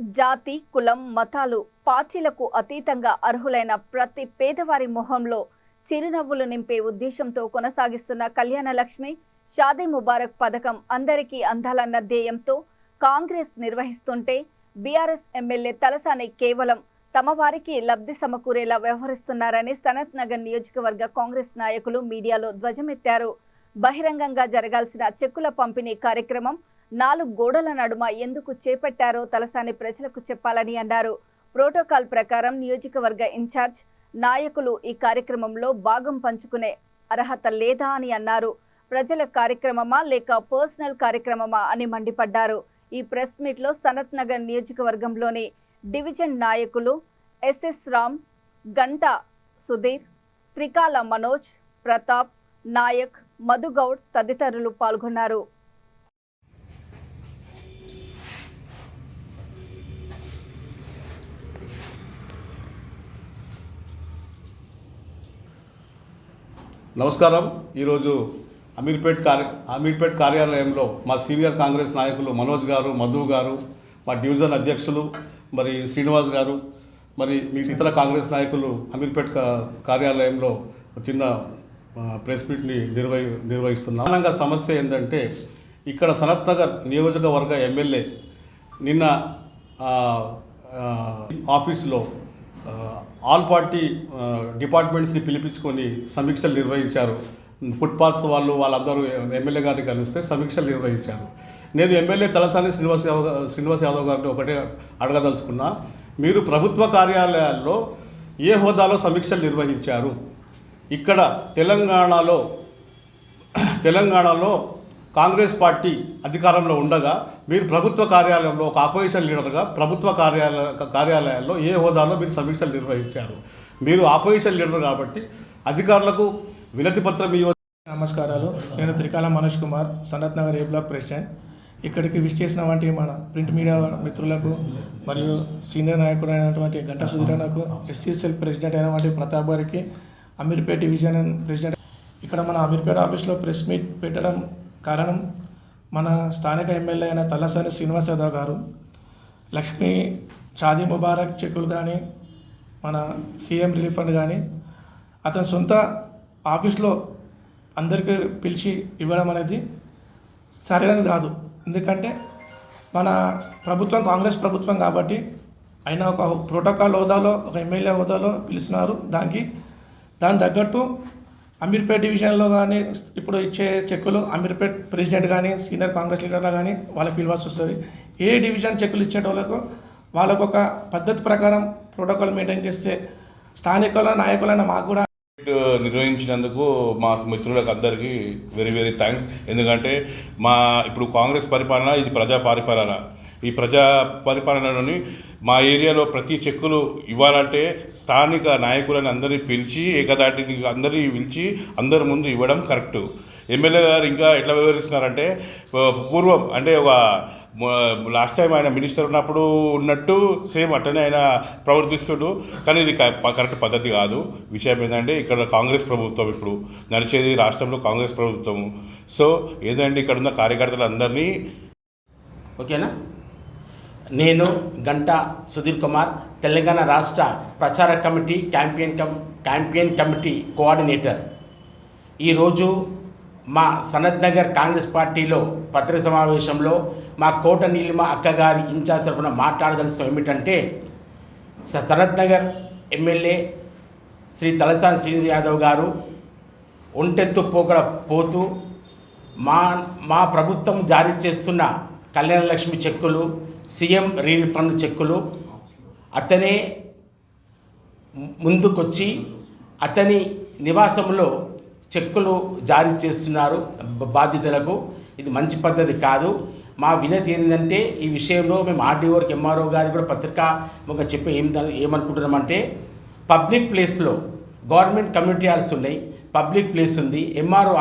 జాతి, కులం, మతాలు, పార్టీలకు అతీతంగా అర్హులైన ప్రతి పేదవారి మొహంలో చిరునవ్వులు నింపే ఉద్దేశంతో కొనసాగిస్తున్న కళ్యాణ లక్ష్మి షాదీ ముబారక్ పథకం అందరికీ అందాలన్న ధ్యేయంతో కాంగ్రెస్ నిర్వహిస్తుంటే బీఆర్ఎస్ ఎమ్మెల్యే తలసాని కేవలం తమ వారికి లబ్ధి సమకూరేలా వ్యవహరిస్తున్నారని సనత్ నగర్ నియోజకవర్గ కాంగ్రెస్ నాయకులు మీడియాలో ధ్వజమెత్తారు. బహిరంగంగా జరగాల్సిన చెక్కుల పంపిణీ కార్యక్రమం 4 గోడల నడుమ ఎందుకు చేపట్టారో తలసాని ప్రజలకు చెప్పాలని అన్నారు. ప్రోటోకాల్ ప్రకారం నియోజకవర్గ ఇన్ఛార్జ్ నాయకులు ఈ కార్యక్రమంలో భాగం పంచుకునే అర్హత లేదా అని అన్నారు. ప్రజల కార్యక్రమమా లేక పర్సనల్ కార్యక్రమమా అని మండిపడ్డారు. ఈ ప్రెస్ మీట్ లో సనత్ నగర్ నియోజకవర్గంలోని డివిజన్ నాయకులు ఎస్ఎస్ రామ్, గంటా సుధీర్, త్రికాల మనోజ్, ప్రతాప్, నాయక్, మధుగౌడ్ తదితరులు పాల్గొన్నారు. నమస్కారం. ఈరోజు అమీర్పేట్ కార్యాలయంలో మా సీనియర్ కాంగ్రెస్ నాయకులు మనోజ్ గారు, మధు గారు, మా డివిజన్ అధ్యక్షులు మరి శ్రీనివాస్ గారు, మరి మీ ఇతర కాంగ్రెస్ నాయకులు అమీర్పేట్ కార్యాలయంలో చిన్న ప్రెస్ మీట్ని నిర్వహిస్తున్నాం. ప్రధానంగా సమస్య ఏంటంటే ఇక్కడ సనత్ నగర్ నియోజకవర్గ ఎమ్మెల్యే నిన్న ఆఫీసులో ఆల్ పార్టీ డిపార్ట్మెంట్స్ని పిలిపించుకొని సమీక్షలు నిర్వహించారు. ఫుట్పాత్స్ వాళ్ళందరూ ఎమ్మెల్యే గారిని కలిస్తే సమీక్షలు నిర్వహించారు. నేను ఎమ్మెల్యే తలసాని శ్రీనివాస్ యాదవ్ గారిని ఒకటే అడగదలుచుకున్నా, మీరు ప్రభుత్వ కార్యాలయాల్లో ఏ హోదాలో సమీక్షలు నిర్వహించారు? ఇక్కడ తెలంగాణలో కాంగ్రెస్ పార్టీ అధికారంలో ఉండగా మీరు ప్రభుత్వ కార్యాలయంలో ఒక ఆపోజిషన్ లీడర్గా ప్రభుత్వ కార్యాలయాల్లో ఏ హోదాలో మీరు సమీక్షలు నిర్వహించారు? మీరు ఆపోజిషన్ లీడర్ కాబట్టి అధికారులకు వినతి పత్రం ఇవ్వ. నమస్కారాలు. నేను త్రికాల మనోజ్ కుమార్, సనత్ నగర్ ఏ బ్లాక్ ప్రెసిడెంట్. ఇక్కడికి విచ్చేసిన వంటి మన ప్రింట్ మీడియా మిత్రులకు మరియు సీనియర్ నాయకుడు అయినటువంటి గంటా సుధీరన్నకు, ఎస్సీసీఎల్ ప్రెసిడెంట్ అయినటువంటి ప్రతాప్ గారికి, అమీర్పేట్ డివిజన్ ప్రెసిడెంట్. ఇక్కడ మన అమీర్పేట్ ఆఫీస్లో ప్రెస్ మీట్ పెట్టడం కారణం మన స్థానిక ఎమ్మెల్యే అయిన తలసాని శ్రీనివాస్ యాదవ్ గారు లక్ష్మీ షాదీ ముబారక్ చెక్కులు కానీ, మన సీఎం రిలీఫ్ ఫండ్ కానీ అతని సొంత ఆఫీస్లో అందరికీ పిలిచి ఇవ్వడం అనేది సరైనది కాదు. ఎందుకంటే మన ప్రభుత్వం కాంగ్రెస్ ప్రభుత్వం కాబట్టి ఆయన ఒక ప్రోటోకాల్ హోదాలో, ఒక ఎమ్మెల్యే హోదాలో పిలిచినారు. దాని తగ్గట్టు అమీర్పేట్ డివిజన్లో కానీ ఇప్పుడు ఇచ్చే చెక్కులు అమీర్పేట్ ప్రెసిడెంట్ కానీ సీనియర్ కాంగ్రెస్ లీడర్లు కానీ వాళ్ళకి పిలవాల్సి వస్తుంది. ఏ డివిజన్ చెక్కులు ఇచ్చేటోళ్ళకు వాళ్ళకు ఒక పద్ధతి ప్రకారం ప్రోటోకాల్ మెయింటైన్ చేస్తే స్థానికుల నాయకులైన మాకు కూడా నిర్వహించినందుకు మా మిత్రులకు అందరికీ వెరీ వెరీ థ్యాంక్స్. ఎందుకంటే ఇప్పుడు కాంగ్రెస్ పరిపాలన ఇది ప్రజా పరిపాలన. ఈ ప్రజా పరిపాలనలోని మా ఏరియాలో ప్రతి చెక్కులు ఇవ్వాలంటే స్థానిక నాయకులను అందరినీ పిలిచి ఏకదాటిని అందరినీ పిలిచి అందరి ముందు ఇవ్వడం కరెక్టు. ఎమ్మెల్యే గారు ఇంకా ఎట్లా వివరిస్తున్నారంటే పూర్వం అంటే ఒక లాస్ట్ టైం ఆయన మినిస్టర్ ఉన్నప్పుడు ఉన్నట్టు సేమ్ అట్టనే ఆయన ప్రవర్తిస్తుడు. కానీ ఇది కరెక్ట్ పద్ధతి కాదు. విషయం ఏంటంటే ఇక్కడ కాంగ్రెస్ ప్రభుత్వం ఇప్పుడు నడిచేది, రాష్ట్రంలో కాంగ్రెస్ ప్రభుత్వము. సో ఏదంటే ఇక్కడ ఉన్న కార్యకర్తలందరినీ ఓకేనా. నేను గంటా సుధీర్ కుమార్, తెలంగాణ రాష్ట్ర ప్రచార కమిటీ క్యాంపెయిన్ కమిటీ కోఆర్డినేటర్. ఈరోజు మా సనత్ నగర్ కాంగ్రెస్ పార్టీలో పత్రిక సమావేశంలో మా కోట నీలిమ అక్కగారి ఇన్ఛార్జ్ తరఫున మాట్లాడదలసిన ఏమిటంటే, సనత్ నగర్ ఎమ్మెల్యే శ్రీ తలసాని శ్రీనివాస్ యాదవ్ గారు ఒంటెత్తు పోతూ మా ప్రభుత్వం జారీ చేస్తున్న కళ్యాణ లక్ష్మి చెక్కులు, సీఎం రిలీఫ్ ఫండ్ చెక్కులు అతనే ముందుకొచ్చి అతని నివాసంలో చెక్కులు జారీ చేస్తున్నారు బాధితులకు. ఇది మంచి పద్ధతి కాదు. మా వినతి ఏంటంటే ఈ విషయంలో మేము ఆర్డీఓకి, ఎంఆర్ఓ గారికి కూడా పత్రికాముఖంగా చెప్పి ఏమనుకుంటున్నామంటే, పబ్లిక్ ప్లేస్లో గవర్నమెంట్ కమ్యూనిటీ హాల్స్ ఉన్నాయి, పబ్లిక్ ప్లేస్ ఉంది, ఎంఆర్ఓ